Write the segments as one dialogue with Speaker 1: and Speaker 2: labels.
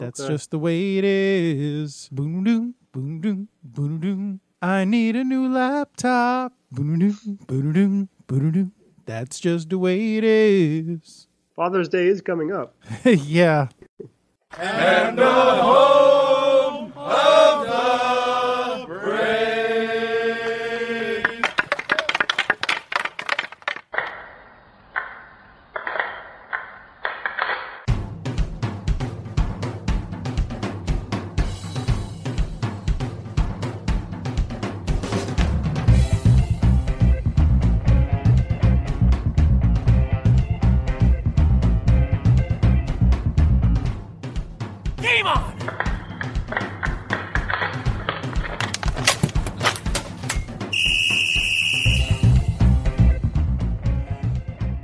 Speaker 1: That's just the way it is. Boom doom, boom doom, boom doom. I need a new laptop. Boom doom, boom doom, boom doom. That's just the way it is.
Speaker 2: Father's Day is coming up.
Speaker 1: Yeah.
Speaker 3: And the home of the brave. Game on!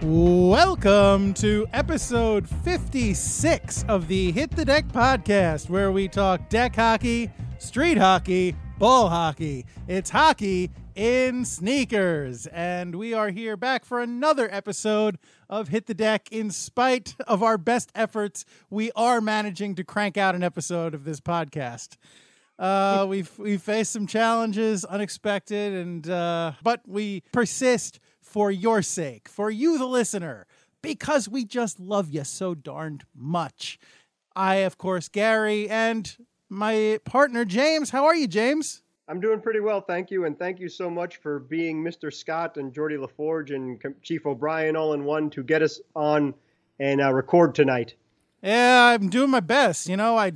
Speaker 1: Welcome to episode 56 of the Hit the Deck podcast, where we talk deck hockey, street hockey, ball hockey. It's hockey in sneakers. And we are here back for another episode of Hit the Deck. In spite of our best efforts, we are managing to crank out an episode of this podcast. We've faced some challenges, unexpected, and but we persist for your sake, for you, the listener, because we just love you so darned much. I, of course, Gary, and my partner, James. How are you, James?
Speaker 2: I'm doing pretty well, thank you, and thank you so much for being Mr. Scott and Geordie LaForge and Chief O'Brien all in one to get us on and record tonight.
Speaker 1: Yeah, I'm doing my best. You know, I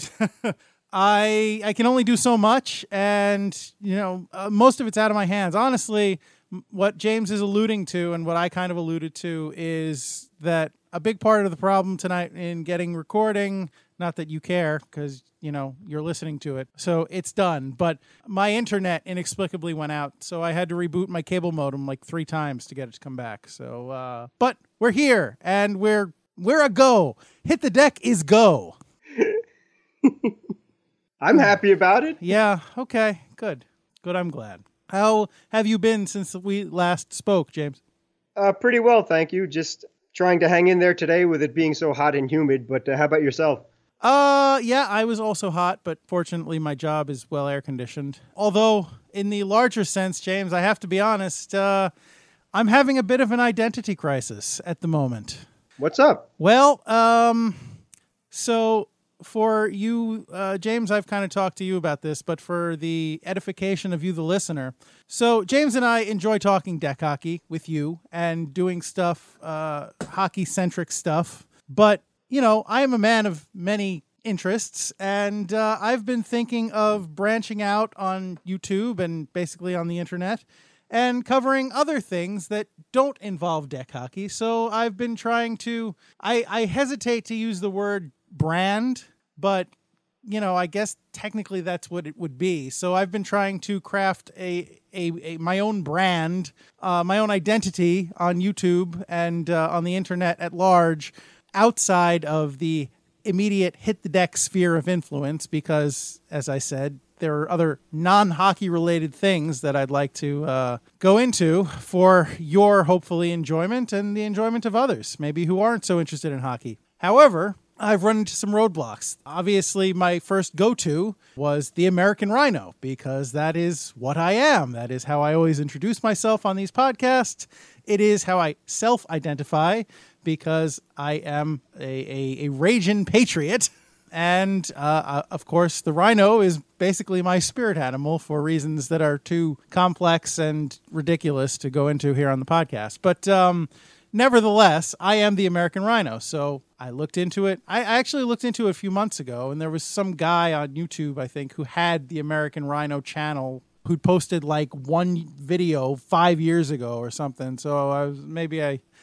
Speaker 1: can only do so much, and you know, most of it's out of my hands. Honestly, what James is alluding to, and what I kind of alluded to, is that a big part of the problem tonight in getting recording. Not that you care, because, you know, you're listening to it. So it's done. But my internet inexplicably went out. So I had to reboot my cable modem like 3 times to get it to come back. So, but we're here and we're a go. Hit the Deck is go.
Speaker 2: I'm happy about it.
Speaker 1: Yeah. Okay. Good. I'm glad. How have you been since we last spoke, James?
Speaker 2: Pretty well, thank you. Just trying to hang in there today with it being so hot and humid. But how about yourself?
Speaker 1: Yeah, I was also hot, but fortunately my job is well air conditioned. Although in the larger sense, James, I have to be honest, I'm having a bit of an identity crisis at the moment.
Speaker 2: What's up?
Speaker 1: Well, so for you, James, I've kind of talked to you about this, but for the edification of you, the listener. So James and I enjoy talking deck hockey with you and doing stuff, hockey-centric stuff. But you know, I am a man of many interests, and I've been thinking of branching out on YouTube and basically on the internet and covering other things that don't involve deck hockey. So I've been trying to, I hesitate to use the word brand, but, you know, I guess technically that's what it would be. So I've been trying to craft my own brand, my own identity on YouTube and on the internet at large, outside of the immediate Hit the Deck sphere of influence, because, as I said, there are other non-hockey related things that I'd like to go into for your, hopefully, enjoyment and the enjoyment of others, maybe who aren't so interested in hockey. However, I've run into some roadblocks. Obviously, my first go-to was the American Rhino, because that is what I am. That is how I always introduce myself on these podcasts. It is how I self-identify, because I am a raging patriot. And, of course, the rhino is basically my spirit animal for reasons that are too complex and ridiculous to go into here on the podcast. But nevertheless, I am the American Rhino. So I looked into it. I actually looked into it a few months ago, and there was some guy on YouTube, I think, who had the American Rhino channel, who'd posted like one video 5 years ago or something. So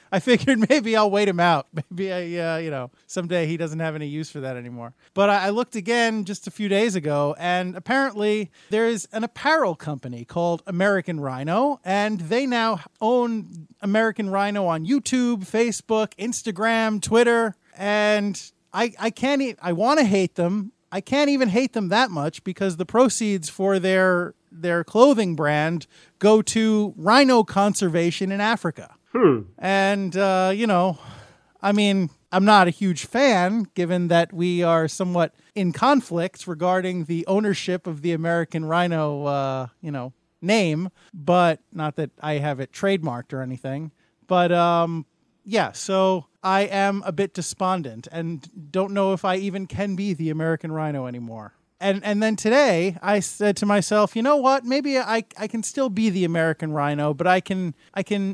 Speaker 1: I figured maybe I'll wait him out. Maybe someday he doesn't have any use for that anymore. But I looked again just a few days ago, and apparently there's an apparel company called American Rhino, and they now own American Rhino on YouTube, Facebook, Instagram, Twitter, and I want to hate them. I can't even hate them that much, because the proceeds for their clothing brand go to rhino conservation in Africa. And, I mean, I'm not a huge fan, given that we are somewhat in conflict regarding the ownership of the American Rhino, name, but not that I have it trademarked or anything. But yeah, so I am a bit despondent and don't know if I even can be the American Rhino anymore. And then today I said to myself, you know what? Maybe I can still be the American Rhino, but I can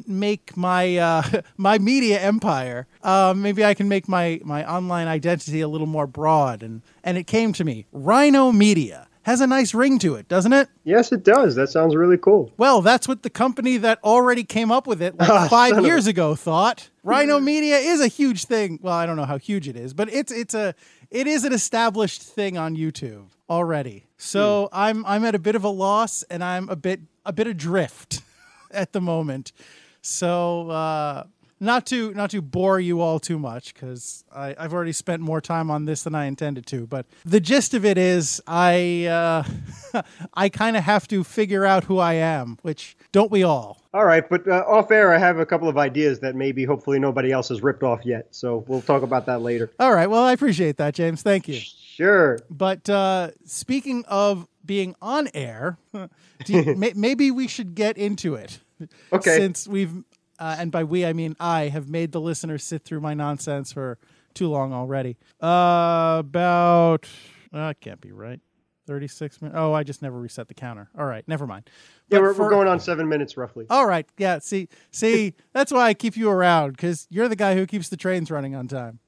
Speaker 1: make my my media empire. Maybe I can make my online identity a little more broad. And it came to me, Rhino Media. Has a nice ring to it, doesn't it?
Speaker 2: Yes, it does. That sounds really cool.
Speaker 1: Well, that's what the company that already came up with it like 5 years ago thought. Rhino Media is a huge thing. Well, I don't know how huge it is, but it is an established thing on YouTube already. So I'm at a bit of a loss, and I'm a bit adrift at the moment. So not to bore you all too much, because I've already spent more time on this than I intended to. But the gist of it is, I kind of have to figure out who I am, which don't we all?
Speaker 2: All right, but off air, I have a couple of ideas that maybe hopefully nobody else has ripped off yet. So we'll talk about that later.
Speaker 1: All right. Well, I appreciate that, James. Thank you.
Speaker 2: Sure.
Speaker 1: But speaking of being on air, maybe we should get into it.
Speaker 2: Okay.
Speaker 1: Since we've, and by we, I mean I, have made the listener sit through my nonsense for too long already. It can't be right. 36 minutes. Oh, I just never reset the counter. All right. Never mind.
Speaker 2: Yeah, we're going on 7 minutes roughly.
Speaker 1: All right. Yeah. See, that's why I keep you around, because you're the guy who keeps the trains running on time.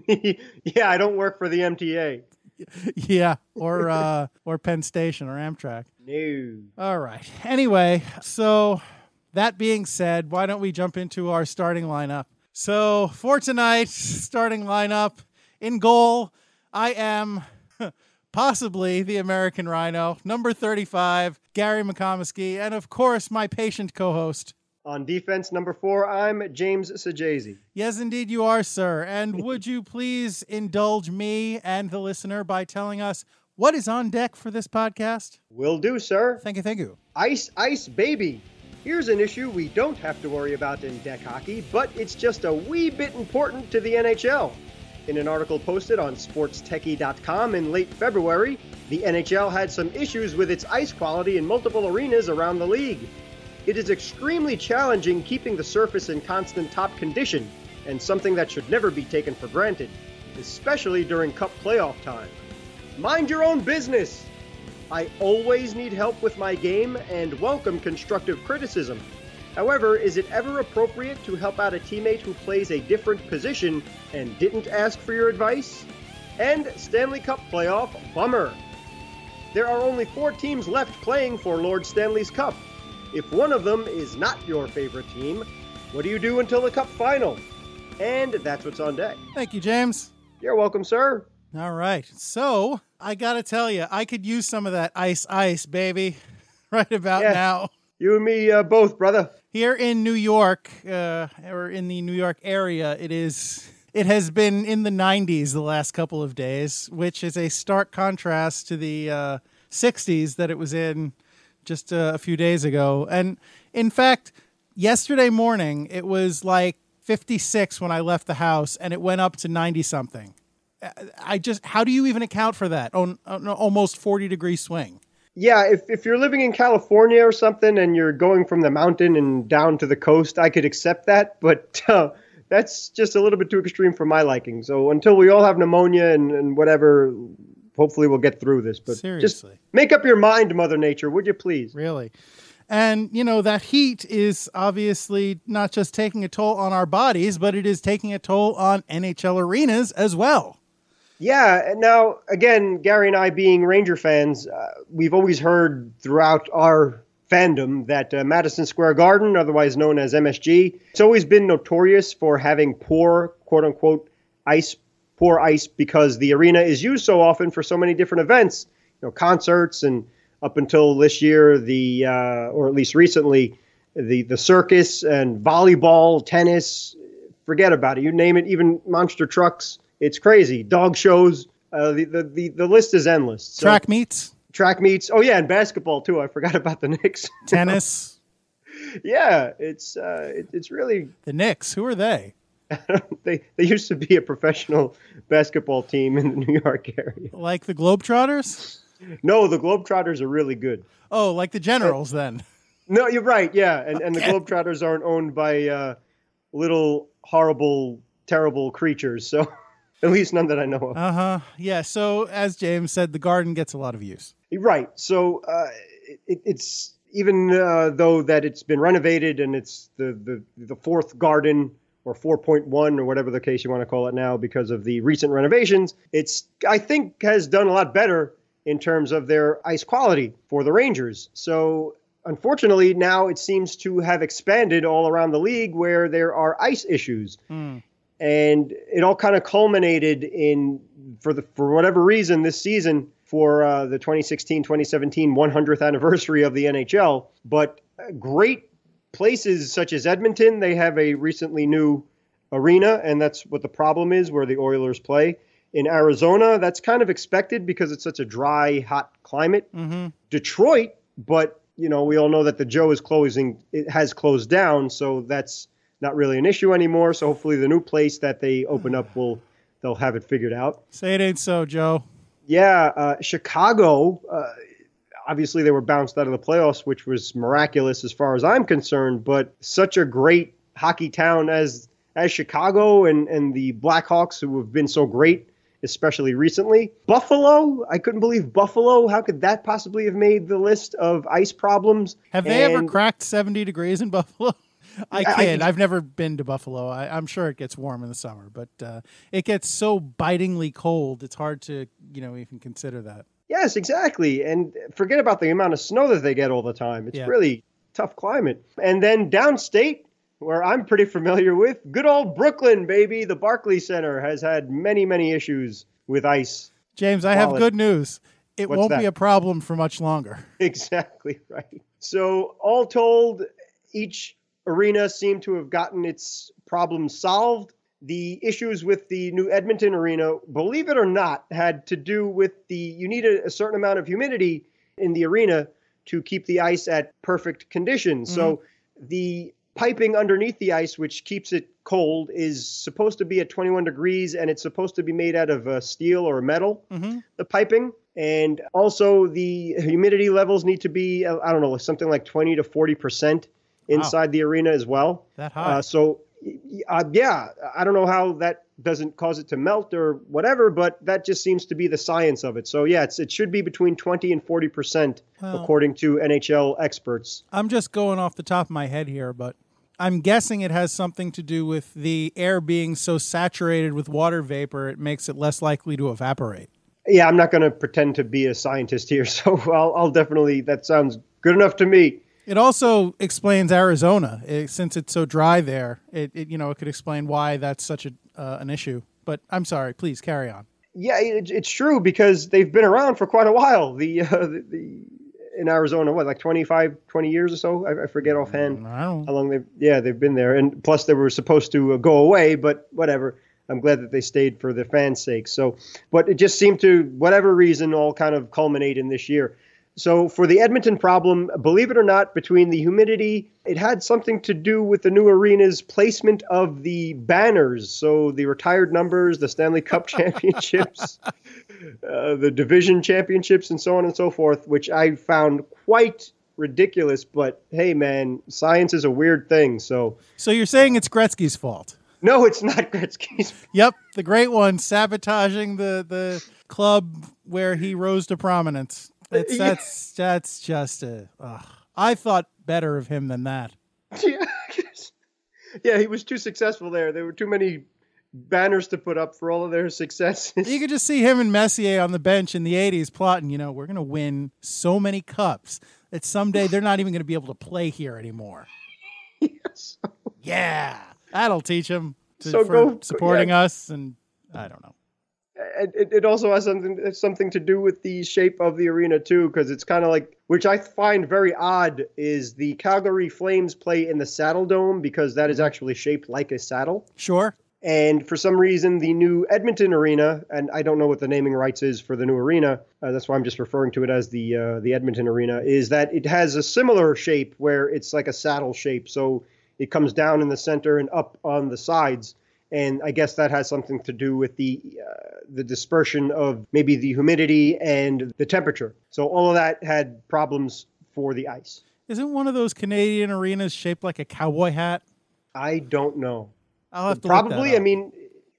Speaker 2: Yeah, I don't work for the MTA.
Speaker 1: Yeah, or Penn Station or Amtrak.
Speaker 2: No.
Speaker 1: All right. Anyway, so that being said, why don't we jump into our starting lineup? So for tonight's starting lineup, in goal, I am possibly the American Rhino, number 35, Gary McCullough, and of course, my patient co-host.
Speaker 2: On defense, number 4, I'm James Sajazi.
Speaker 1: Yes, indeed you are, sir. And would you please indulge me and the listener by telling us what is on deck for this podcast?
Speaker 2: Will do, sir.
Speaker 1: Thank you.
Speaker 2: Ice, ice, baby. Here's an issue we don't have to worry about in deck hockey, but it's just a wee bit important to the NHL. In an article posted on sportstechie.com in late February, the NHL had some issues with its ice quality in multiple arenas around the league. It is extremely challenging keeping the surface in constant top condition, and something that should never be taken for granted, especially during Cup playoff time. Mind your own business! I always need help with my game and welcome constructive criticism. However, is it ever appropriate to help out a teammate who plays a different position and didn't ask for your advice? And Stanley Cup playoff bummer. There are only 4 teams left playing for Lord Stanley's Cup. If one of them is not your favorite team, what do you do until the Cup final? And that's what's on deck.
Speaker 1: Thank you, James.
Speaker 2: You're welcome, sir.
Speaker 1: All right. So, I got to tell you, I could use some of that ice, baby, right about now.
Speaker 2: You and me both, brother.
Speaker 1: Here in New York, or in the New York area, it has been in the 90s the last couple of days, which is a stark contrast to the 60s that it was in just a few days ago. And in fact, yesterday morning, it was like 56 when I left the house, and it went up to 90 something. How do you even account for that on an almost 40-degree swing?
Speaker 2: Yeah, if you're living in California or something and you're going from the mountain and down to the coast, I could accept that, but that's just a little bit too extreme for my liking. So until we all have pneumonia and whatever, hopefully we'll get through this. But
Speaker 1: seriously,
Speaker 2: just make up your mind, Mother Nature, would you please?
Speaker 1: Really? And, that heat is obviously not just taking a toll on our bodies, but it is taking a toll on NHL arenas as well.
Speaker 2: Yeah. Now, again, Gary and I being Ranger fans, we've always heard throughout our fandom that Madison Square Garden, otherwise known as MSG, it's always been notorious for having poor, quote-unquote, poor ice because the arena is used so often for so many different events, concerts, and up until this year, or at least recently, the circus and volleyball, tennis, forget about it. You name it, even monster trucks. It's crazy. Dog shows. The list is endless. So,
Speaker 1: track meets.
Speaker 2: Oh, yeah, and basketball, too. I forgot about the Knicks.
Speaker 1: Tennis.
Speaker 2: Yeah, it's really...
Speaker 1: The Knicks, who are they?
Speaker 2: They used to be a professional basketball team in the New York area.
Speaker 1: Like the Globetrotters?
Speaker 2: No, the Globetrotters are really good.
Speaker 1: Oh, like the Generals then.
Speaker 2: No, you're right. Yeah, and the Globetrotters aren't owned by little horrible, terrible creatures. So at least none that I know of.
Speaker 1: Uh-huh. Yeah, so as James said, the Garden gets a lot of use.
Speaker 2: Right. So it's even though that it's been renovated and it's the fourth Garden or 4.1 or whatever the case you want to call it now because of the recent renovations, it's, I think, has done a lot better in terms of their ice quality for the Rangers. So unfortunately, now it seems to have expanded all around the league where there are ice issues. And it all kind of culminated in, for whatever reason, this season for the 2016-2017 100th anniversary of the NHL. But great places such as Edmonton, they have a recently new arena, and that's what the problem is, where the Oilers play. In Arizona, that's kind of expected because it's such a dry, hot climate. Detroit, but we all know that the Joe is closing. It has closed down, so that's not really an issue anymore. So hopefully the new place that they open up they'll have it figured out.
Speaker 1: Say it ain't so, Joe.
Speaker 2: Yeah, Chicago, obviously they were bounced out of the playoffs, which was miraculous as far as I'm concerned, but such a great hockey town as Chicago and the Blackhawks, who have been so great, especially recently. Buffalo, I couldn't believe Buffalo. How could that possibly have made the list of ice problems?
Speaker 1: Have they ever cracked 70 degrees in Buffalo? I kid. I've never been to Buffalo. I'm sure it gets warm in the summer, but it gets so bitingly cold, it's hard to, even consider that.
Speaker 2: Yes, exactly. And forget about the amount of snow that they get all the time. It's really tough climate. And then downstate, where I'm pretty familiar with, good old Brooklyn, baby. The Barclays Center has had many, many issues with ice.
Speaker 1: James, I have good news. It won't be a problem for much longer.
Speaker 2: Exactly right. So all told, each arena seemed to have gotten its problems solved. The issues with the new Edmonton arena, believe it or not, had to do with you need a certain amount of humidity in the arena to keep the ice at perfect conditions. So the piping underneath the ice, which keeps it cold, is supposed to be at 21 degrees, and it's supposed to be made out of steel or metal, the piping. And also the humidity levels need to be, something like 20 to 40% inside the arena as well.
Speaker 1: That high.
Speaker 2: I don't know how that doesn't cause it to melt or whatever, but that just seems to be the science of it. So, it should be between 20 and 40%, according to NHL experts.
Speaker 1: I'm just going off the top of my head here, but I'm guessing it has something to do with the air being so saturated with water vapor, it makes it less likely to evaporate.
Speaker 2: Yeah, I'm not going to pretend to be a scientist here, so I'll definitely, that sounds good enough to me.
Speaker 1: It also explains Arizona, since it's so dry there. It could explain why that's such an issue. But I'm sorry, please carry on. Yeah,
Speaker 2: it's true because they've been around for quite a while. In Arizona, like 20 years or so? I forget offhand how long they've been there. And plus they were supposed to go away, but whatever. I'm glad that they stayed for the fans' sake. So, but it just seemed to, whatever reason, all kind of culminate in this year. So for the Edmonton problem, believe it or not, between the humidity, it had something to do with the new arena's placement of the banners. So the retired numbers, the Stanley Cup championships, the division championships, and so on and so forth, which I found quite ridiculous. But hey, man, science is a weird thing. So
Speaker 1: you're saying it's Gretzky's fault?
Speaker 2: No, it's not Gretzky's fault.
Speaker 1: Yep, the great one, sabotaging the club where he rose to prominence. That's just I thought better of him than that.
Speaker 2: Yeah, he was too successful there. There were too many banners to put up for all of their successes.
Speaker 1: You could just see him and Messier on the bench in the 80s plotting, we're going to win so many cups that someday they're not even going to be able to play here anymore.
Speaker 2: Yes.
Speaker 1: Yeah, that'll teach him for supporting us, and I don't know.
Speaker 2: It also has something to do with the shape of the arena, too, because it's kind of like, which I find very odd, is the Calgary Flames play in the Saddledome because that is actually shaped like a saddle.
Speaker 1: Sure.
Speaker 2: And for some reason, the new Edmonton arena, and I don't know what the naming rights is for the new arena, that's why I'm just referring to it as the Edmonton arena, is that it has a similar shape where it's like a saddle shape. So it comes down in the center and up on the sides. And I guess that has something to do with the dispersion of maybe the humidity and the temperature. So all of that had problems for the ice.
Speaker 1: Isn't one of those Canadian arenas shaped like a cowboy hat?
Speaker 2: I don't know.
Speaker 1: I'll have to
Speaker 2: probably.
Speaker 1: Look that up.
Speaker 2: I mean,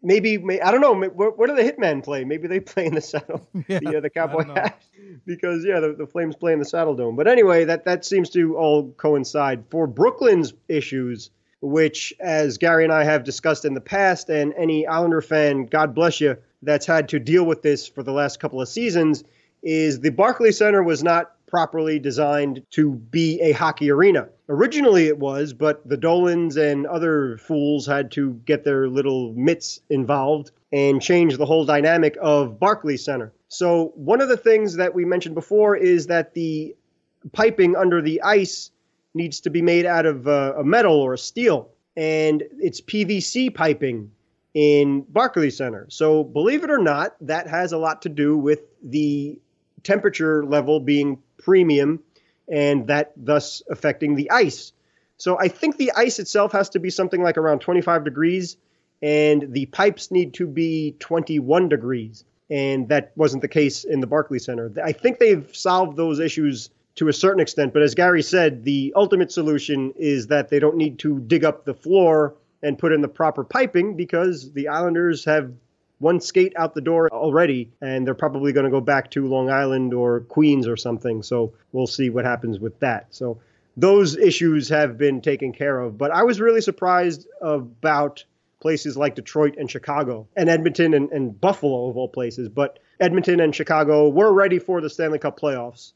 Speaker 2: maybe I don't know. Where do the Hitmen play? Maybe they play in the saddle, the cowboy hat, because the Flames play in the Saddledome. But anyway, that seems to all coincide for Brooklyn's issues, which, as Gary and I have discussed in the past, and any Islander fan, God bless you, that's had to deal with this for the last couple of seasons, is the Barclays Center was not properly designed to be a hockey arena. Originally it was, but the Dolans and other fools had to get their little mitts involved and change the whole dynamic of Barclays Center. So one of the things that we mentioned before is that the piping under the ice needs to be made out of a metal or a steel, and it's PVC piping in Barclays Center. So believe it or not, that has a lot to do with the temperature level being premium, and that thus affecting the ice. So I think the ice itself has to be something like around 25 degrees, and the pipes need to be 21 degrees. And that wasn't the case in the Barclays Center. I think they've solved those issues to a certain extent, but as Gary said, the ultimate solution is that they don't need to dig up the floor and put in the proper piping, because the Islanders have one skate out the door already, and they're probably going to go back to Long Island or Queens or something. So we'll see what happens with that. So those issues have been taken care of. But I was really surprised about places like Detroit and Chicago and Edmonton and Buffalo, of all places. But Edmonton and Chicago were ready for the Stanley Cup playoffs,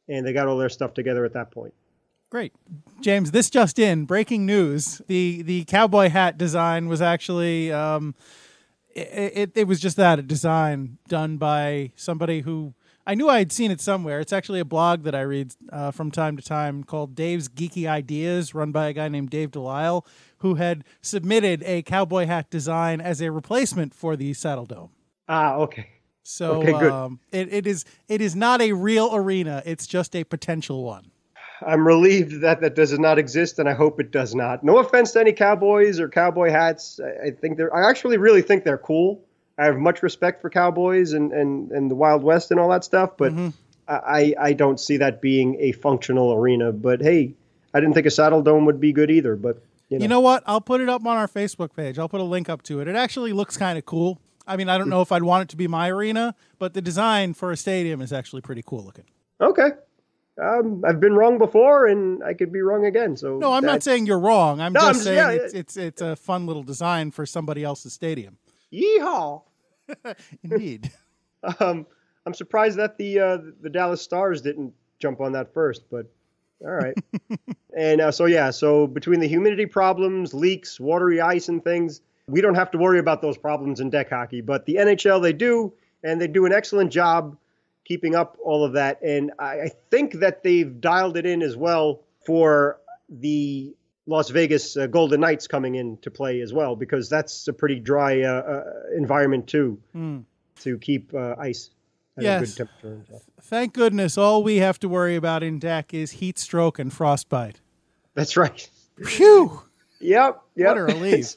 Speaker 2: and they got all their stuff together at that point.
Speaker 1: Great. James, this just in, breaking news. The cowboy hat design was actually... It was just that, a design done by somebody who I knew I had seen it somewhere. It's actually a blog that I read from time to time called Dave's Geeky Ideas, run by a guy named Dave Delisle, who had submitted a cowboy hat design as a replacement for the Saddledome.
Speaker 2: Ah, okay.
Speaker 1: So
Speaker 2: okay, good.
Speaker 1: It is not a real arena. It's just a potential one.
Speaker 2: I'm relieved that does not exist, and I hope it does not. No offense to any cowboys or cowboy hats. I actually really think they're cool. I have much respect for cowboys and the Wild West and all that stuff, but I don't see that being a functional arena. But hey, I didn't think a Saddledome would be good either. But you know
Speaker 1: what? I'll put it up on our Facebook page. I'll put a link up to it. It actually looks kind of cool. I mean, I don't know if I'd want it to be my arena, but the design for a stadium is actually pretty cool looking.
Speaker 2: Okay. I've been wrong before, and I could be wrong again. So
Speaker 1: no, I'm not saying you're wrong. I'm just saying it's a fun little design for somebody else's stadium.
Speaker 2: Yeehaw!
Speaker 1: Indeed.
Speaker 2: I'm surprised that the Dallas Stars didn't jump on that first, but all right. And so between the humidity problems, leaks, watery ice, and things, we don't have to worry about those problems in deck hockey. But the NHL, they do, and they do an excellent job keeping up all of that. And I think that they've dialed it in as well for the Las Vegas Golden Knights coming into play as well, because that's a pretty dry environment too, to keep ice at a good temperature.
Speaker 1: Thank goodness all we have to worry about in deck is heat stroke and frostbite.
Speaker 2: That's right.
Speaker 1: Phew!
Speaker 2: Yep.
Speaker 1: What a relief.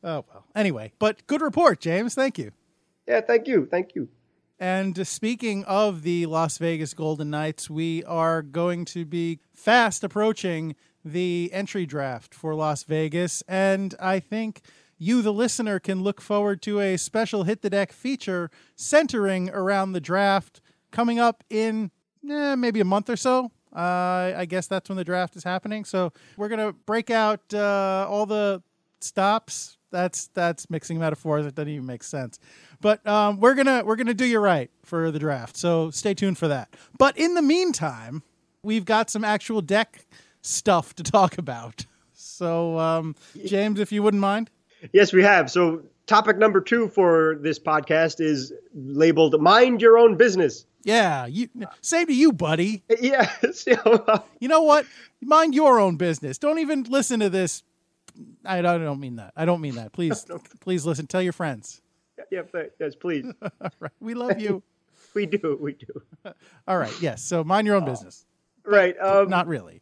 Speaker 1: Oh, well. Anyway, but good report, James. Thank you.
Speaker 2: Yeah, thank you.
Speaker 1: And speaking of the Las Vegas Golden Knights, we are going to be fast approaching the entry draft for Las Vegas. And I think you, the listener, can look forward to a special Hit the Deck feature centering around the draft coming up in maybe a month or so. I guess that's when the draft is happening. So we're going to break out all the stops. That's mixing metaphors. It doesn't even make sense. But we're gonna do you right for the draft. So stay tuned for that. But in the meantime, we've got some actual deck stuff to talk about. So James, if you wouldn't mind.
Speaker 2: Yes, we have. So topic number 2 for this podcast is labeled "Mind Your Own Business."
Speaker 1: Yeah, same to you, buddy.
Speaker 2: Yeah.
Speaker 1: You know what? Mind your own business. Don't even listen to this. I don't mean that. I don't mean that. Please, please listen. Tell your friends.
Speaker 2: Yeah, yes, please.
Speaker 1: All right. We love you.
Speaker 2: We do.
Speaker 1: All right. Yes. So mind your own business.
Speaker 2: Right.
Speaker 1: Not really.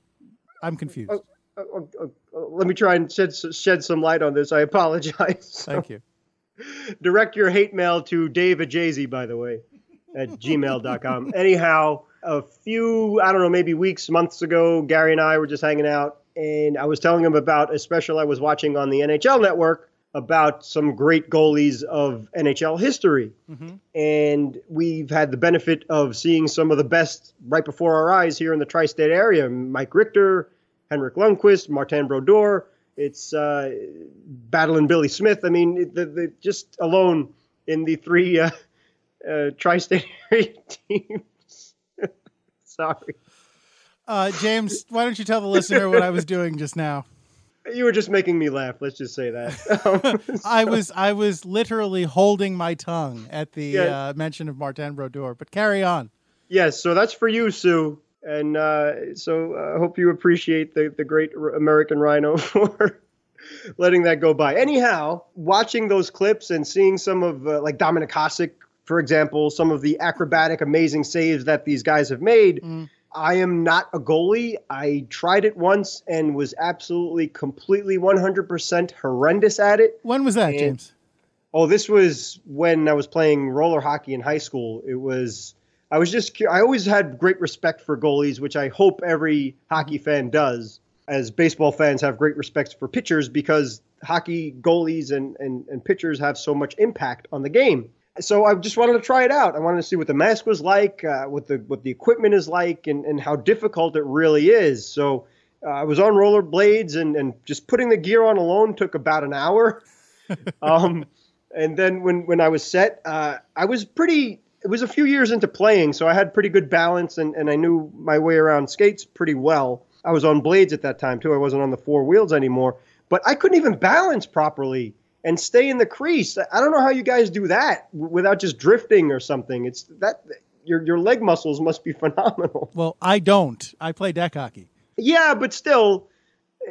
Speaker 1: I'm confused.
Speaker 2: let me try and shed some light on this. I apologize.
Speaker 1: Thank you.
Speaker 2: Direct your hate mail to Dave Ajazy, by the way, at gmail.com. Anyhow, a few, I don't know, maybe weeks, months ago, Gary and I were just hanging out, and I was telling him about a special I was watching on the NHL Network about some great goalies of NHL history. Mm-hmm. And we've had the benefit of seeing some of the best right before our eyes here in the tri-state area. Mike Richter, Henrik Lundqvist, Martin Brodeur. It's battling Billy Smith. I mean, the just alone in the three tri-state area teams. Sorry.
Speaker 1: James, why don't you tell the listener what I was doing just now?
Speaker 2: You were just making me laugh. Let's just say that.
Speaker 1: I was literally holding my tongue at the mention of Martin Brodeur, but carry on.
Speaker 2: Yes, so that's for you, Sue. And so I hope you appreciate the great American Rhino for letting that go by. Anyhow, watching those clips and seeing some of, like Dominik Hasek, for example, some of the acrobatic, amazing saves that these guys have made, I am not a goalie. I tried it once and was absolutely, completely, 100% horrendous at it.
Speaker 1: When was that, James?
Speaker 2: Oh, this was when I was playing roller hockey in high school. I always had great respect for goalies, which I hope every hockey fan does, as baseball fans have great respect for pitchers, because hockey goalies and pitchers have so much impact on the game. So I just wanted to try it out. I wanted to see what the mask was like, what the equipment is like, and how difficult it really is. So I was on rollerblades, and just putting the gear on alone took about an hour. And then when I was set, I was pretty. It was a few years into playing, so I had pretty good balance, and I knew my way around skates pretty well. I was on blades at that time too. I wasn't on the four wheels anymore, but I couldn't even balance properly and stay in the crease. I don't know how you guys do that without just drifting or something. It's that your leg muscles must be phenomenal.
Speaker 1: Well, I don't. I play deck hockey.
Speaker 2: Yeah, but still,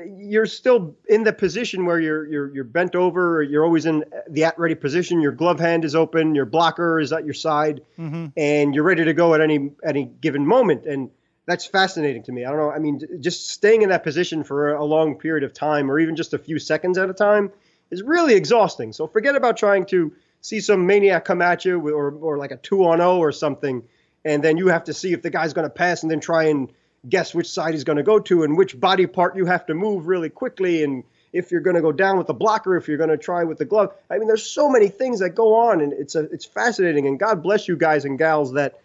Speaker 2: you're still in the position where you're bent over. Or you're always in the at-ready position. Your glove hand is open. Your blocker is at your side, and you're ready to go at any given moment. And that's fascinating to me. I don't know. I mean, just staying in that position for a long period of time, or even just a few seconds at a time, is really exhausting. So forget about trying to see some maniac come at you or like a 2-on-0 or something, and then you have to see if the guy's going to pass and then try and guess which side he's going to go to and which body part you have to move really quickly, and if you're going to go down with the blocker, if you're going to try with the glove. I mean, there's so many things that go on, and it's fascinating, and God bless you guys and gals that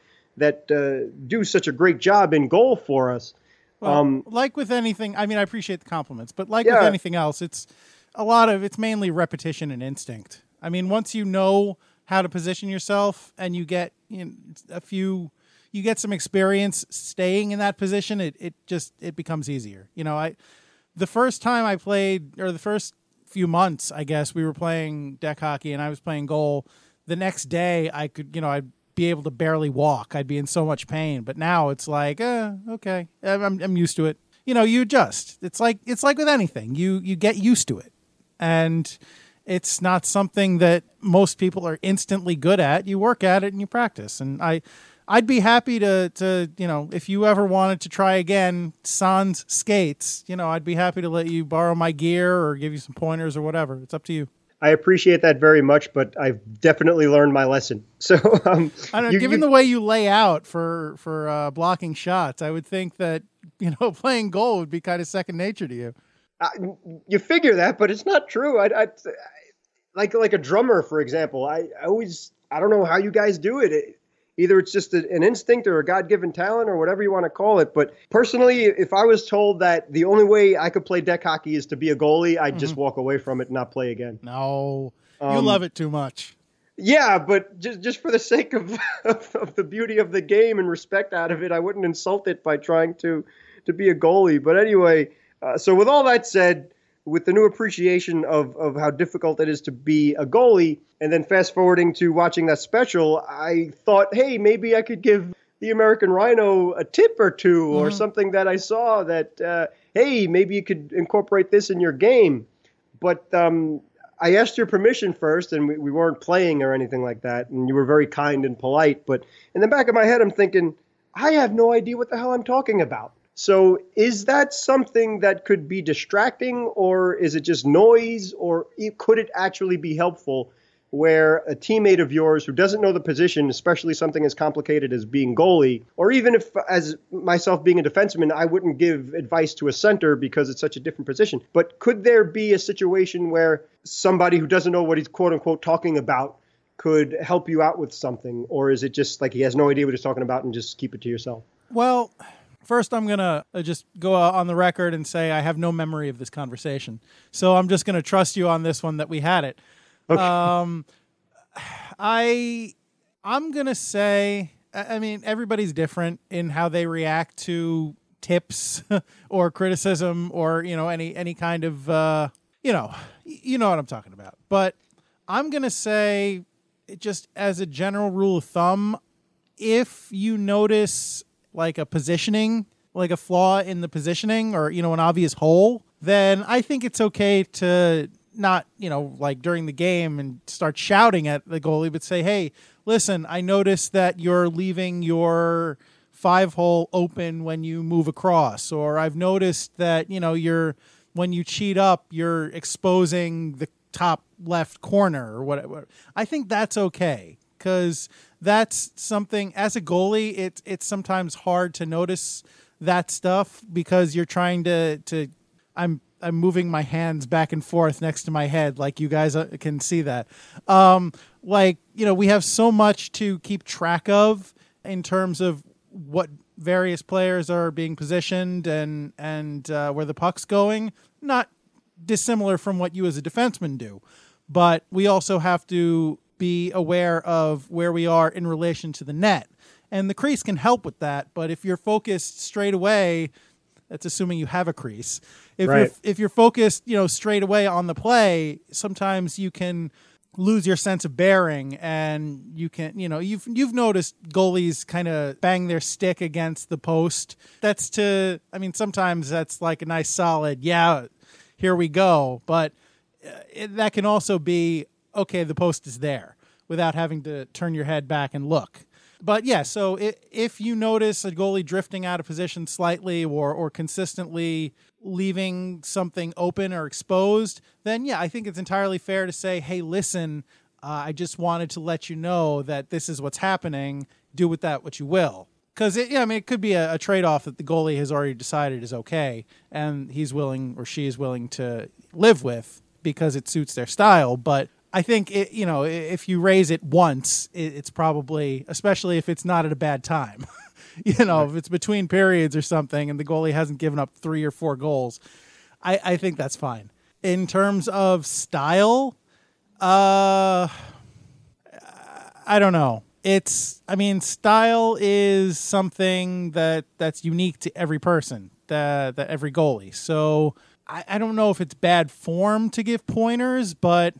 Speaker 2: do such a great job in goal for us.
Speaker 1: Well, like with anything, I mean, I appreciate the compliments, but like with anything else, it's mainly repetition and instinct. I mean, once you know how to position yourself and you get you get some experience staying in that position, it becomes easier. The first time I played, or the first few months, I guess, we were playing deck hockey and I was playing goal. The next day I'd be able to barely walk. I'd be in so much pain. But now it's like, okay, I'm used to it. You adjust. It's like with anything. You get used to it. And it's not something that most people are instantly good at. You work at it and you practice. And I'd be happy to if you ever wanted to try again sans skates, I'd be happy to let you borrow my gear or give you some pointers or whatever. It's up to you.
Speaker 2: I appreciate that very much, but I've definitely learned my lesson. So
Speaker 1: I don't know, given the way you lay out for blocking shots, I would think that playing goal would be kind of second nature to you.
Speaker 2: You figure that, but it's not true. I like a drummer, for example. I don't know how you guys do it. Either it's just an instinct or a God-given talent or whatever you want to call it. But personally, if I was told that the only way I could play deck hockey is to be a goalie, I'd just walk away from it and not play again.
Speaker 1: No, you love it too much.
Speaker 2: Yeah, but just for the sake of the beauty of the game and respect out of it, I wouldn't insult it by trying to be a goalie. But anyway, so with all that said, with the new appreciation of how difficult it is to be a goalie, and then fast forwarding to watching that special, I thought, hey, maybe I could give the American Rhino a tip or two or something that I saw that, hey, maybe you could incorporate this in your game. But I asked your permission first, and we weren't playing or anything like that, and you were very kind and polite. But in the back of my head, I'm thinking, I have no idea what the hell I'm talking about. So is that something that could be distracting, or is it just noise, or could it actually be helpful where a teammate of yours who doesn't know the position, especially something as complicated as being goalie, or even if, as myself being a defenseman, I wouldn't give advice to a center because it's such a different position, but could there be a situation where somebody who doesn't know what he's quote unquote talking about could help you out with something, or is it just like he has no idea what he's talking about and just keep it to yourself?
Speaker 1: Well, first, I'm going to just go on the record and say I have no memory of this conversation. So I'm just going to trust you on this one that we had it. Okay. I'm going to say, I mean, everybody's different in how they react to tips or criticism or, any kind of, you know what I'm talking about. But I'm going to say, just as a general rule of thumb, if you notice like a positioning, like a flaw in the positioning or, an obvious hole, then I think it's okay to not, like during the game and start shouting at the goalie, but say, hey, listen, I noticed that you're leaving your 5-hole open when you move across, or I've noticed that, when you cheat up, you're exposing the top left corner or whatever. I think that's okay. Because that's something, as a goalie, it's sometimes hard to notice that stuff because you're trying to I'm moving my hands back and forth next to my head, like you guys can see that. We have so much to keep track of in terms of what various players are being positioned and where the puck's going. Not dissimilar from what you as a defenseman do, but we also have to be aware of where we are in relation to the net. And the crease can help with that, but if you're focused straight away, that's assuming you have a crease. If you're focused, straight away on the play, sometimes you can lose your sense of bearing, and you can, you've noticed goalies kind of bang their stick against the post. Sometimes that's like a nice solid, yeah, here we go, but that can also be, okay, the post is there, without having to turn your head back and look. But yeah, so if you notice a goalie drifting out of position slightly or consistently leaving something open or exposed, then yeah, I think it's entirely fair to say, hey, listen, I just wanted to let you know that this is what's happening. Do with that what you will. Because it could be a trade-off that the goalie has already decided is okay, and he's willing or she is willing to live with because it suits their style. But I think if you raise it once, it's probably, especially if it's not at a bad time, if it's between periods or something and the goalie hasn't given up 3 or 4 goals, I think that's fine. In terms of style, I don't know. Style is something that's unique to every person, that every goalie. So I don't know if it's bad form to give pointers, but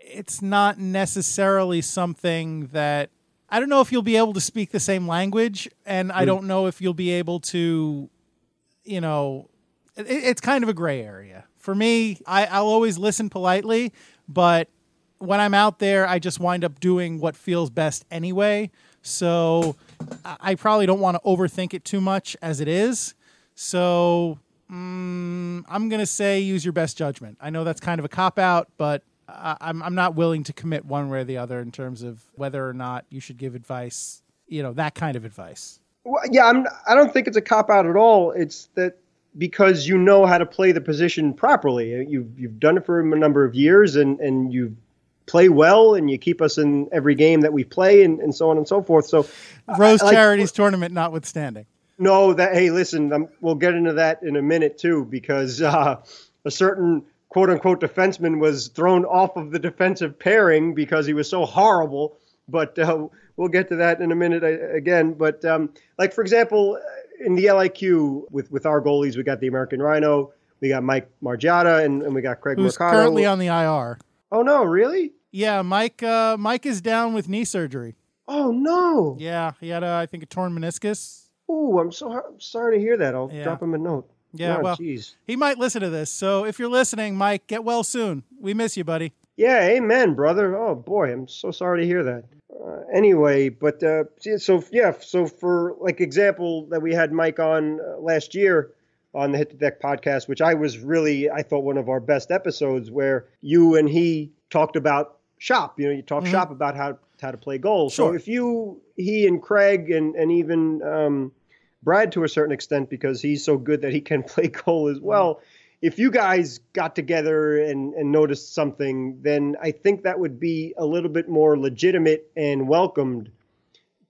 Speaker 1: it's not necessarily something that, I don't know if you'll be able to speak the same language, and I don't know if you'll be able to, it's kind of a gray area. For me, I'll always listen politely, but when I'm out there, I just wind up doing what feels best anyway. So I probably don't want to overthink it too much as it is. So I'm going to say use your best judgment. I know that's kind of a cop-out, but I'm not willing to commit one way or the other in terms of whether or not you should give advice, that kind of advice.
Speaker 2: Well, yeah, I don't think it's a cop-out at all. It's that because you know how to play the position properly. You've done it for a number of years, and you play well, and you keep us in every game that we play, and so on and so forth. So,
Speaker 1: Rose Charities tournament notwithstanding.
Speaker 2: No, hey, listen, we'll get into that in a minute too, because a certain quote-unquote defenseman was thrown off of the defensive pairing because he was so horrible. But we'll get to that in a minute again. But for example, in the LIQ with our goalies, we got the American Rhino, we got Mike Marjamaa, and we got Craig
Speaker 1: who's
Speaker 2: Mercado.
Speaker 1: Currently on the IR.
Speaker 2: Oh, no, really?
Speaker 1: Yeah, Mike is down with knee surgery.
Speaker 2: Oh, no.
Speaker 1: Yeah, he had, I think, a torn meniscus.
Speaker 2: Oh, I'm sorry to hear that. I'll drop him a note.
Speaker 1: Yeah, well, geez. He might listen to this. So if you're listening, Mike, get well soon. We miss you, buddy.
Speaker 2: Yeah, amen, brother. Oh, boy, I'm so sorry to hear that. Anyway, but so for like example that we had Mike on last year on the Hit the Deck podcast, which I thought one of our best episodes, where you and he talked about shop. You talk shop about how to play goals.
Speaker 1: Sure.
Speaker 2: So if he and Craig and even Brad to a certain extent, because he's so good that he can play goal as well. If you guys got together and noticed something, then I think that would be a little bit more legitimate and welcomed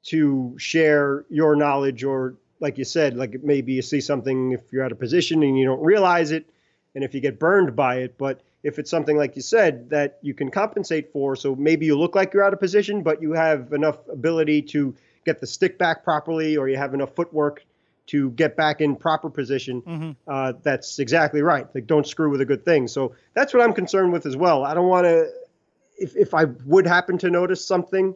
Speaker 2: to share your knowledge, or like you said, like maybe you see something if you're out of position and you don't realize it, and if you get burned by it. But if it's something like you said that you can compensate for, so maybe you look like you're out of position, but you have enough ability to get the stick back properly, or you have enough footwork to get back in proper position, that's exactly right. Like, don't screw with a good thing. So that's what I'm concerned with as well. I don't want to, if I would happen to notice something,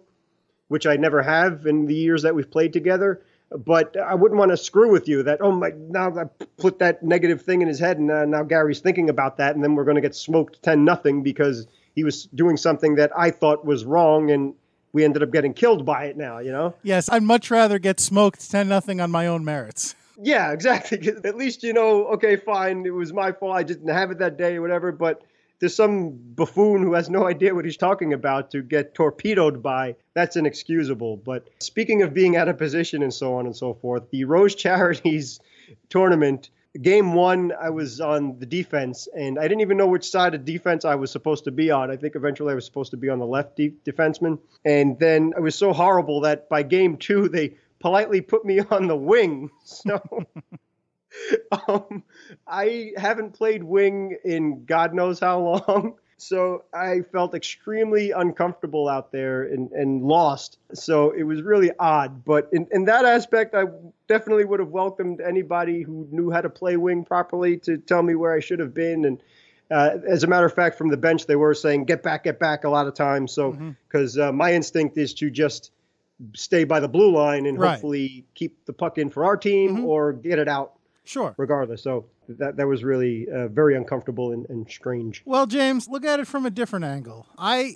Speaker 2: which I never have in the years that we've played together, but I wouldn't want to screw with you that, now I put that negative thing in his head, and now Gary's thinking about that, and then we're going to get smoked 10-0 because he was doing something that I thought was wrong, and we ended up getting killed by it now,
Speaker 1: Yes, I'd much rather get smoked 10-0 on my own merits.
Speaker 2: Yeah, exactly. At least, okay, fine, it was my fault. I didn't have it that day or whatever, but there's some buffoon who has no idea what he's talking about to get torpedoed by. That's inexcusable. But speaking of being out of position and so on and so forth, the Rose Charities tournament, Game 1, I was on the defense, and I didn't even know which side of defense I was supposed to be on. I think eventually I was supposed to be on the left defenseman. And then I was so horrible that by Game 2, they politely put me on the wing. So I haven't played wing in God knows how long. So I felt extremely uncomfortable out there and lost. So it was really odd. But in that aspect, I definitely would have welcomed anybody who knew how to play wing properly to tell me where I should have been. And as a matter of fact, from the bench, they were saying, get back a lot of times. So because my instinct is to just stay by the blue line and hopefully keep the puck in for our team or get it out.
Speaker 1: Sure.
Speaker 2: Regardless. So that was really very uncomfortable and strange.
Speaker 1: Well, James, look at it from a different angle. I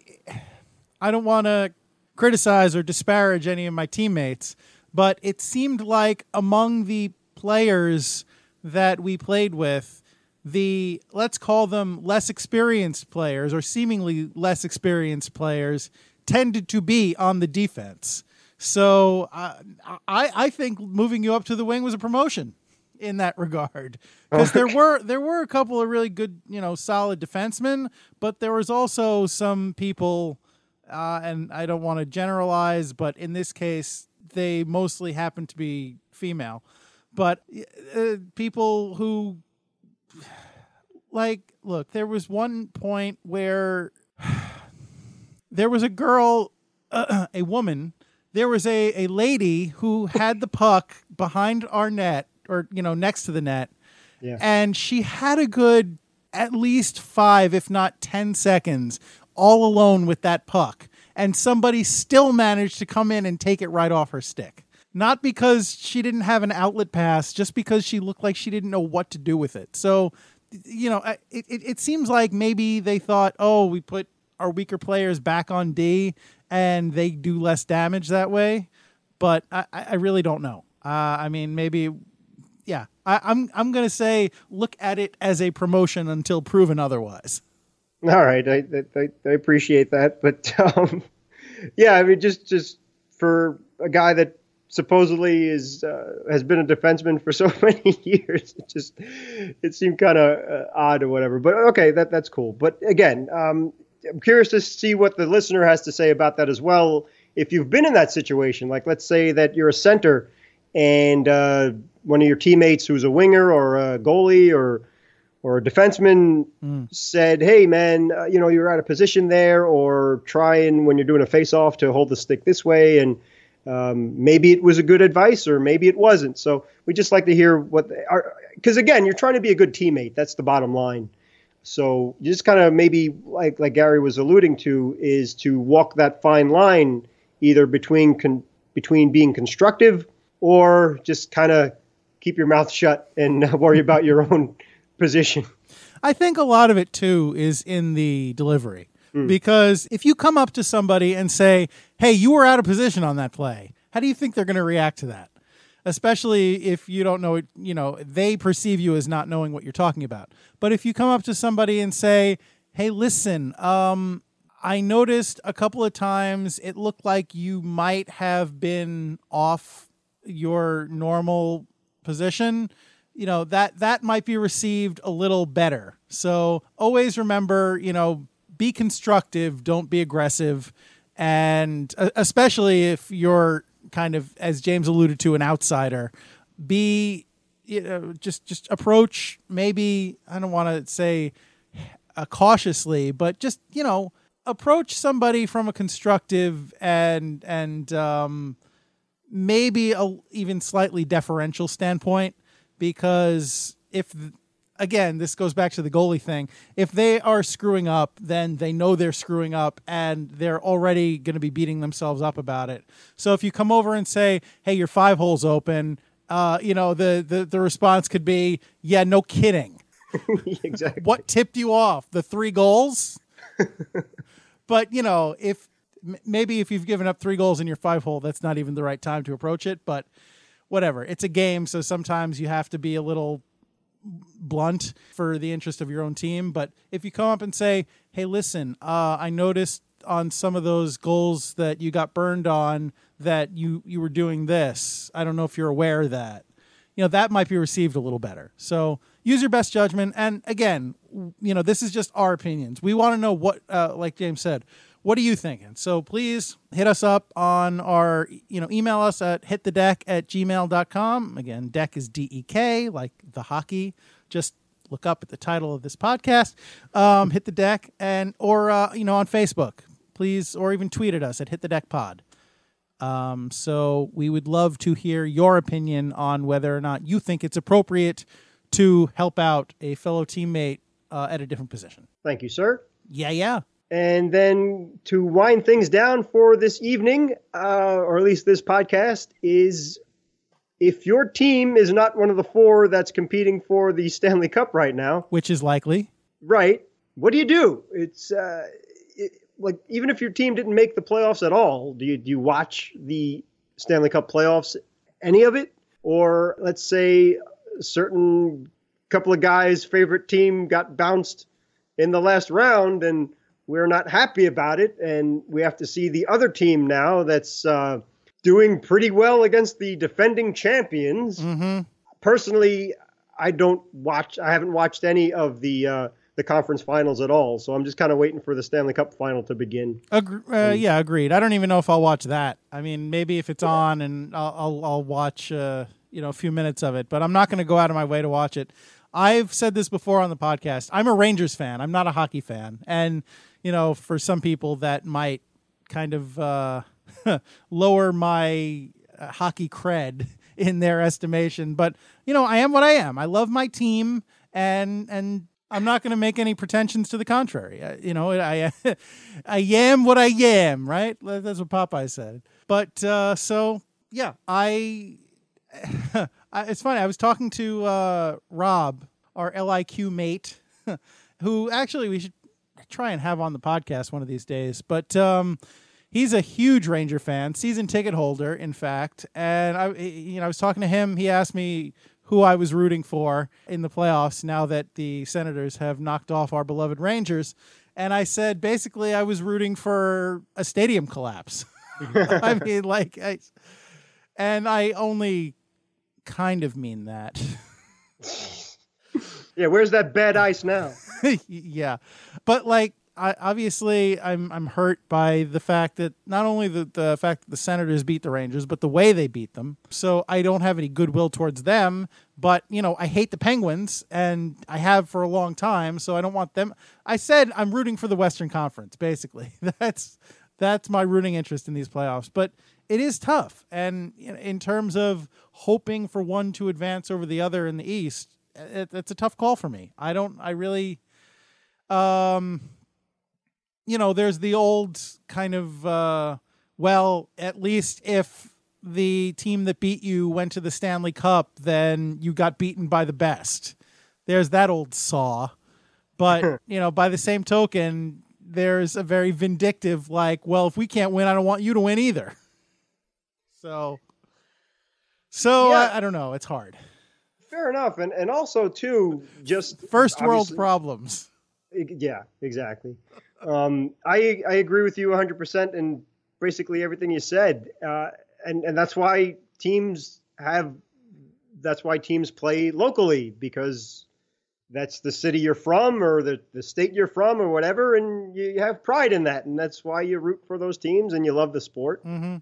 Speaker 1: don't want to criticize or disparage any of my teammates, but it seemed like among the players that we played with, the, let's call them less experienced players or seemingly less experienced players tended to be on the defense. So I think moving you up to the wing was a promotion in that regard, because there were a couple of really good, solid defensemen, but there was also some people, and I don't want to generalize, but in this case, they mostly happen to be female, but people who, like, look, there was one point where there was a girl, a woman, there was a lady who had the puck behind our net, or, next to the net. Yeah. And she had a good at least 5, if not 10 seconds all alone with that puck. And somebody still managed to come in and take it right off her stick. Not because she didn't have an outlet pass, just because she looked like she didn't know what to do with it. So, it seems like maybe they thought, we put our weaker players back on D and they do less damage that way. But I really don't know. Maybe... Yeah, I'm going to say look at it as a promotion until proven otherwise.
Speaker 2: All right, I appreciate that, but just for a guy that supposedly has been a defenseman for so many years, it seemed kind of odd or whatever. But okay, that's cool. But again, I'm curious to see what the listener has to say about that as well. If you've been in that situation, like let's say that you're a center and one of your teammates who's a winger or a goalie or a defenseman said, hey, man, you're out of position there, or try and when you're doing a face-off to hold the stick this way. And maybe it was a good advice or maybe it wasn't. So we just like to hear because, again, you're trying to be a good teammate. That's the bottom line. So you just kind of maybe, like Gary was alluding to, is to walk that fine line either between being constructive or just kind of keep your mouth shut and worry about your own position.
Speaker 1: I think a lot of it, too, is in the delivery. Because if you come up to somebody and say, hey, you were out of position on that play, how do you think they're going to react to that? Especially if you don't know it, they perceive you as not knowing what you're talking about. But if you come up to somebody and say, hey, listen, I noticed a couple of times it looked like you might have been off your normal position, that might be received a little better. So always remember, be constructive, don't be aggressive. And especially if you're kind of, as James alluded to, an outsider, just approach, maybe, I don't want to say cautiously, but just, approach somebody from a constructive and maybe a even slightly deferential standpoint, because again, this goes back to the goalie thing. If they are screwing up, then they know they're screwing up and they're already going to be beating themselves up about it. So if you come over and say, hey, your 5 hole's open, the response could be, yeah, no kidding.
Speaker 2: Exactly.
Speaker 1: What tipped you off? The 3 goals? But, if you've given up 3 goals in your 5 hole, that's not even the right time to approach it. But whatever. It's a game, so sometimes you have to be a little blunt for the interest of your own team. But if you come up and say, hey, listen, I noticed on some of those goals that you got burned on that you were doing this. I don't know if you're aware of that. That might be received a little better. So use your best judgment. And again, this is just our opinions. We want to know what, like James said, what are you thinking? So please hit us up on our, email us at hitthedek@gmail.com. Again, deck is DEK, like the hockey. Just look up at the title of this podcast, Hit the Deck, or on Facebook, please, or even tweet at us at hitthedeckpod. So we would love to hear your opinion on whether or not you think it's appropriate to help out a fellow teammate at a different position.
Speaker 2: Thank you, sir.
Speaker 1: Yeah.
Speaker 2: And then to wind things down for this evening, or at least this podcast, is if your team is not one of the 4 that's competing for the Stanley Cup right now,
Speaker 1: which is likely,
Speaker 2: right? What do? It's like, even if your team didn't make the playoffs at all, do you watch the Stanley Cup playoffs, any of it? Or let's say a certain couple of guys' favorite team got bounced in the last round and we're not happy about it, and we have to see the other team now that's doing pretty well against the defending champions.
Speaker 1: Mm-hmm.
Speaker 2: Personally, I haven't watched any of the conference finals at all, so I'm just kind of waiting for the Stanley Cup final to begin.
Speaker 1: Yeah, agreed. I don't even know if I'll watch that. I mean, maybe if it's on, and I'll watch a few minutes of it, but I'm not going to go out of my way to watch it. I've said this before on the podcast. I'm a Rangers fan. I'm not a hockey fan, and for some people that might kind of lower my hockey cred in their estimation. But I am what I am. I love my team, and I'm not going to make any pretensions to the contrary. I am what I am, right? That's what Popeye said. But so yeah, it's funny. I was talking to Rob, our LIQ mate, who actually we should try and have on the podcast one of these days. But he's a huge Ranger fan, season ticket holder, in fact. And I was talking to him. He asked me who I was rooting for in the playoffs now that the Senators have knocked off our beloved Rangers. And I said, basically, I was rooting for a stadium collapse. I mean, and I only kind of mean that.
Speaker 2: Yeah, where's that bad ice now?
Speaker 1: Yeah. But obviously I'm hurt by the fact that not only the fact that the Senators beat the Rangers, but the way they beat them. So I don't have any goodwill towards them, but I hate the Penguins, and I have for a long time, so I don't want them. I said I'm rooting for the Western Conference, basically. That's my rooting interest in these playoffs, but it is tough. And in terms of hoping for one to advance over the other in the East, it's a tough call for me. There's the old kind of, at least if the team that beat you went to the Stanley Cup, then you got beaten by the best. There's that old saw. But, by the same token, there's a very vindictive, like, well, if we can't win, I don't want you to win either. So yeah. I don't know. It's hard.
Speaker 2: Fair enough. And also, too, just
Speaker 1: first world problems.
Speaker 2: Yeah, exactly. I agree with you 100% in basically everything you said. And that's why teams play locally, because that's the city you're from or the state you're from or whatever. And you have pride in that. And that's why you root for those teams and you love the sport.
Speaker 1: Mm-hmm.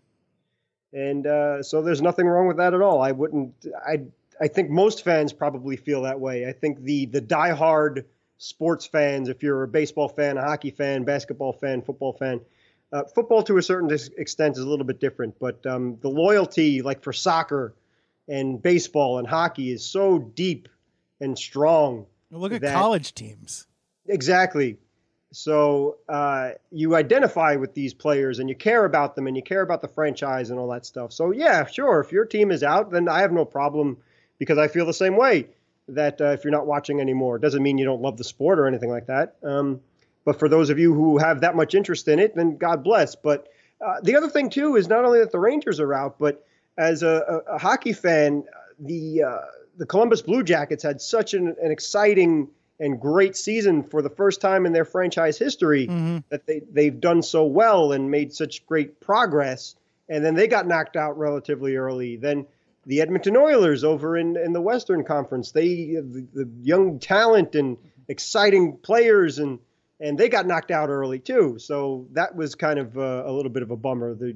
Speaker 2: And so there's nothing wrong with that at all. I think most fans probably feel that way. I think the diehard sports fans, if you're a baseball fan, a hockey fan, basketball fan, football fan, football to a certain extent is a little bit different. But the loyalty, like for soccer and baseball and hockey, is so deep and strong.
Speaker 1: Look at college teams.
Speaker 2: Exactly. So you identify with these players and you care about them and you care about the franchise and all that stuff. So, yeah, sure. If your team is out, then I have no problem, because I feel the same way, that if you're not watching anymore, it doesn't mean you don't love the sport or anything like that. But for those of you who have that much interest in it, then God bless. But the other thing, too, is not only that the Rangers are out, but as a hockey fan, the Columbus Blue Jackets had such an exciting and great season for the first time in their franchise history,
Speaker 1: mm-hmm.
Speaker 2: that they've done so well and made such great progress. And then they got knocked out relatively early. Then the Edmonton Oilers over in the Western Conference, the young talent and exciting players, and they got knocked out early too. So that was kind of a little bit of a bummer. The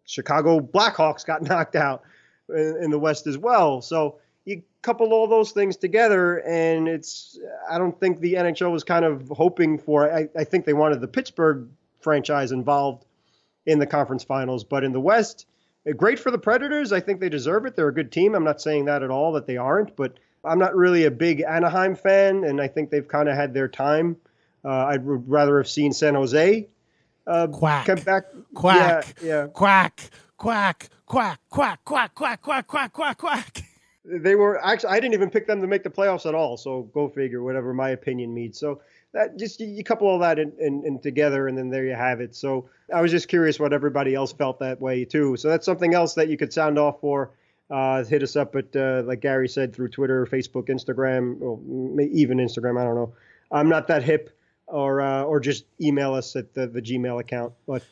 Speaker 2: Chicago Blackhawks got knocked out in the West as well. So you couple all those things together, and I don't think the NHL was kind of hoping for, I think they wanted the Pittsburgh franchise involved in the conference finals. But in the West, great for the Predators. I think they deserve it. They're a good team. I'm not saying that at all, that they aren't, but I'm not really a big Anaheim fan, and I think they've kind of had their time. I'd rather have seen San Jose
Speaker 1: quack.
Speaker 2: come back.
Speaker 1: Quack.
Speaker 2: Yeah.
Speaker 1: Quack. Quack. Quack. Quack. Quack. Quack. Quack. Quack. Quack. Quack.
Speaker 2: They were actually, I didn't even pick them to make the playoffs at all. So go figure, whatever my opinion means. So that just, you couple all that in together, and then there you have it. So I was just curious what everybody else felt that way too. So that's something else that you could sound off for. Hit us up at, like Gary said, through Twitter, Facebook, Instagram, or even Instagram. I don't know. I'm not that hip. Or just email us at the Gmail account. But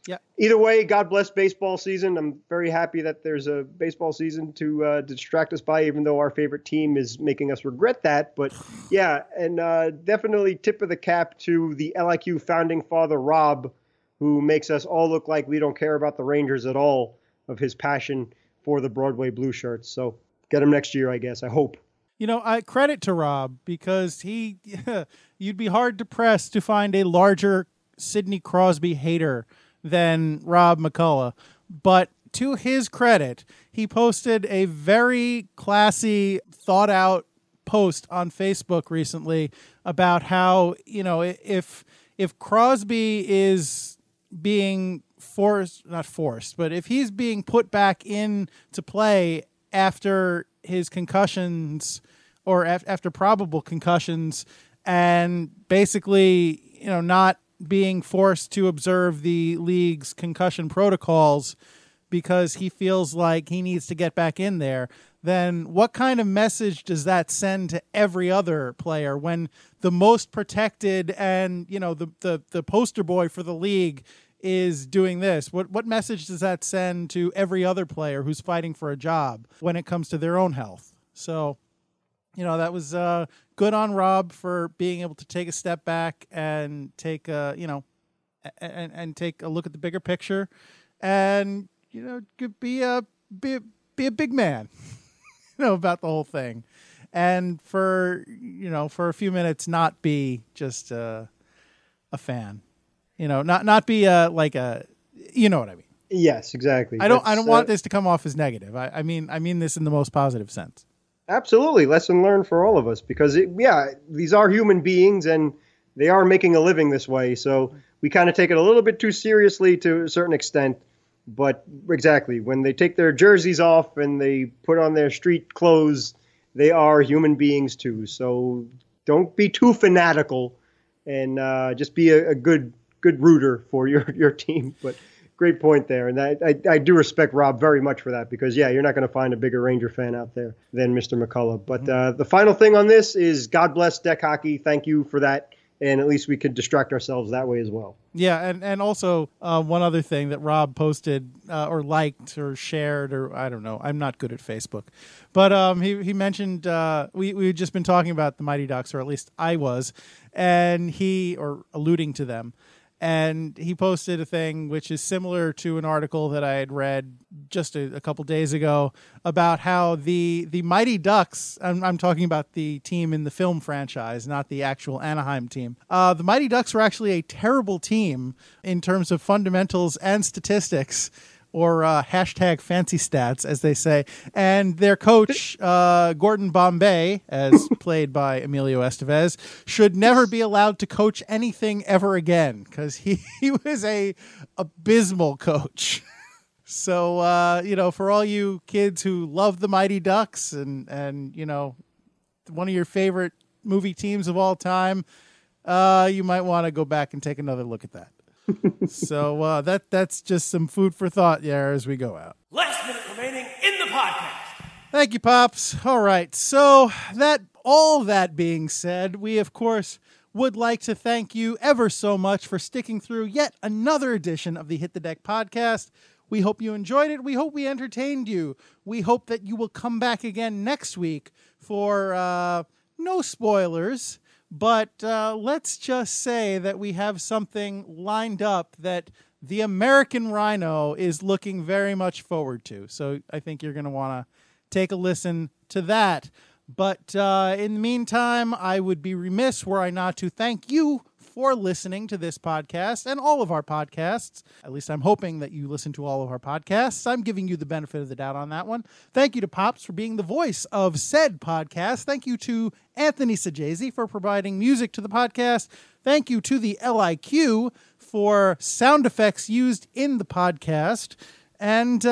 Speaker 1: yeah.
Speaker 2: Either way, God bless baseball season. I'm very happy that there's a baseball season to distract us by, even though our favorite team is making us regret that. But yeah, and definitely tip of the cap to the LIQ founding father, Rob, who makes us all look like we don't care about the Rangers at all, of his passion for the Broadway Blue Shirts. So get him next year, I guess. I hope.
Speaker 1: You know, I credit to Rob, because you'd be hard pressed to find a larger Sidney Crosby hater than Rob McCullough. But to his credit, he posted a very classy, thought out post on Facebook recently about how, if Crosby is being not forced, but if he's being put back into play after his concussions, or after probable concussions, and basically, not being forced to observe the league's concussion protocols because he feels like he needs to get back in there, then what kind of message does that send to every other player when the most protected and, the poster boy for the league is doing this? What message does that send to every other player who's fighting for a job when it comes to their own health? So, that was good on Rob for being able to take a step back and take and take a look at the bigger picture, and be a big man, about the whole thing, and for a few minutes not be just a fan, not be like a, what I mean.
Speaker 2: Yes, exactly.
Speaker 1: I don't want this to come off as negative. I mean this in the most positive sense.
Speaker 2: Absolutely. Lesson learned for all of us, because these are human beings and they are making a living this way. So we kind of take it a little bit too seriously to a certain extent. But exactly, when they take their jerseys off and they put on their street clothes, they are human beings too. So don't be too fanatical and just be a good rooter for your team. But great point there. And I do respect Rob very much for that because, yeah, you're not going to find a bigger Ranger fan out there than Mr. McCullough. But the final thing on this is God bless deck hockey. Thank you for that. And at least we could distract ourselves that way as well.
Speaker 1: Yeah, and also one other thing that Rob posted or liked or shared, or I don't know. I'm not good at Facebook. But he mentioned we had just been talking about the Mighty Ducks, or at least I was, and or alluding to them. And he posted a thing which is similar to an article that I had read just a couple days ago about how the Mighty Ducks, I'm talking about the team in the film franchise, not the actual Anaheim team. The Mighty Ducks were actually a terrible team in terms of fundamentals and statistics, or hashtag fancy stats, as they say. And their coach, Gordon Bombay, as played by Emilio Estevez, should never be allowed to coach anything ever again because he was a abysmal coach. So, for all you kids who love the Mighty Ducks and one of your favorite movie teams of all time, you might want to go back and take another look at that. So that's just some food for thought, as we go out.
Speaker 3: Last minute remaining in the podcast.
Speaker 1: Thank you, Pops. All right. So all that being said, we, of course, would like to thank you ever so much for sticking through yet another edition of the Hit the Deck podcast. We hope you enjoyed it. We hope we entertained you. We hope that you will come back again next week for no spoilers. But let's just say that we have something lined up that the American Rhino is looking very much forward to. So I think you're going to want to take a listen to that. But in the meantime, I would be remiss were I not to thank you for listening to this podcast and all of our podcasts. At least I'm hoping that you listen to all of our podcasts. I'm giving you the benefit of the doubt on that one. Thank you to Pops for being the voice of said podcast. Thank you to Anthony Sajazi for providing music to the podcast. Thank you to the LIQ for sound effects used in the podcast. And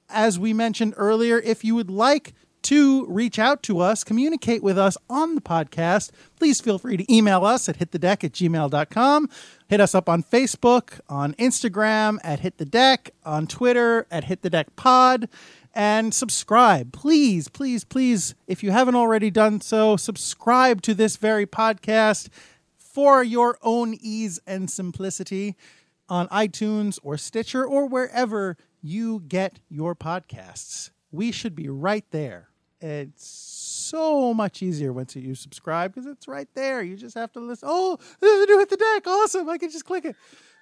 Speaker 1: as we mentioned earlier, if you would like to reach out to us, communicate with us on the podcast, please feel free to email us at hitthedeck@gmail.com. Hit us up on Facebook, on Instagram at hitthedeck, on Twitter at hitthedeckpod, and subscribe. Please, please, please, if you haven't already done so, subscribe to this very podcast for your own ease and simplicity on iTunes or Stitcher or wherever you get your podcasts. We should be right there. It's so much easier once you subscribe because it's right there. You just have to listen. Oh, there's a new Hit the Deck. Awesome. I can just click it.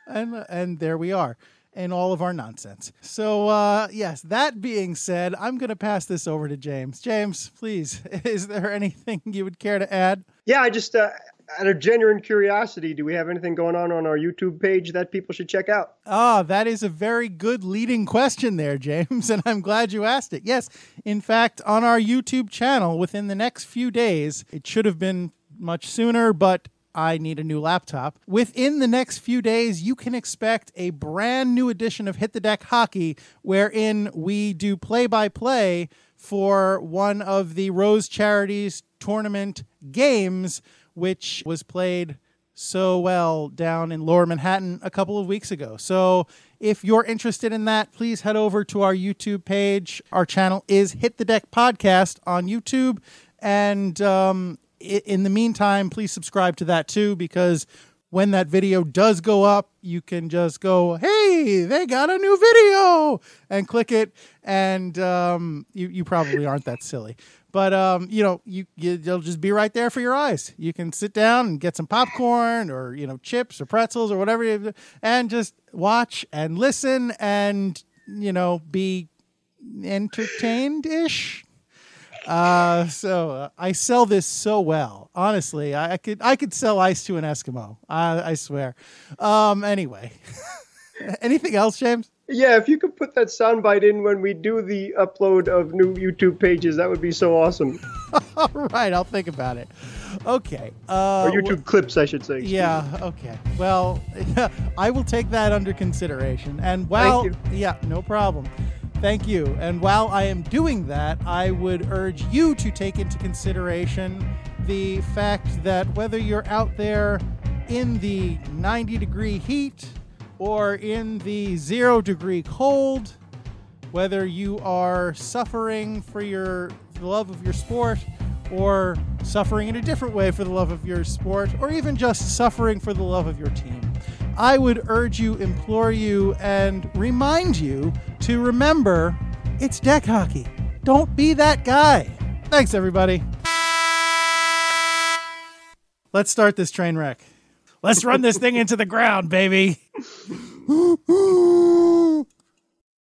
Speaker 1: And there we are in all of our nonsense. So, yes, that being said, I'm going to pass this over to James. James, please, is there anything you would care to add?
Speaker 2: Yeah, I just, out of genuine curiosity, do we have anything going on our YouTube page that people should check out?
Speaker 1: That is a very good leading question there, James, and I'm glad you asked it. Yes, in fact, on our YouTube channel, within the next few days, it should have been much sooner, but I need a new laptop. Within the next few days, you can expect a brand new edition of Hit the Deck Hockey, wherein we do play-by-play for one of the Rose Charities tournament games, which was played so well down in Lower Manhattan a couple of weeks ago. So if you're interested in that, please head over to our YouTube page. Our channel is Hit the Deck Podcast on YouTube. And in the meantime, please subscribe to that too, because when that video does go up, you can just go, hey, they got a new video, and click it. And you probably aren't that silly. But, you'll just be right there for your eyes. You can sit down and get some popcorn or, chips or pretzels or whatever, and just watch and listen and, be entertained-ish. So I sell this so well. Honestly, I could sell ice to an Eskimo. I swear. Anyway, anything else, James?
Speaker 2: Yeah, if you could put that soundbite in when we do the upload of new YouTube pages, that would be so awesome.
Speaker 1: All right, I'll think about it. Okay.
Speaker 2: Or YouTube clips, I should say.
Speaker 1: Yeah, okay. Well, I will take that under consideration. And
Speaker 2: Thank you.
Speaker 1: Yeah, no problem. Thank you. And while I am doing that, I would urge you to take into consideration the fact that whether you're out there in the 90-degree heat or in the 0-degree cold, whether you are suffering for the love of your sport or suffering in a different way for the love of your sport, or even just suffering for the love of your team, I would urge you, implore you, and remind you to remember it's deck hockey. Don't be that guy. Thanks, everybody. Let's start this train wreck. Let's run this thing into the ground, baby.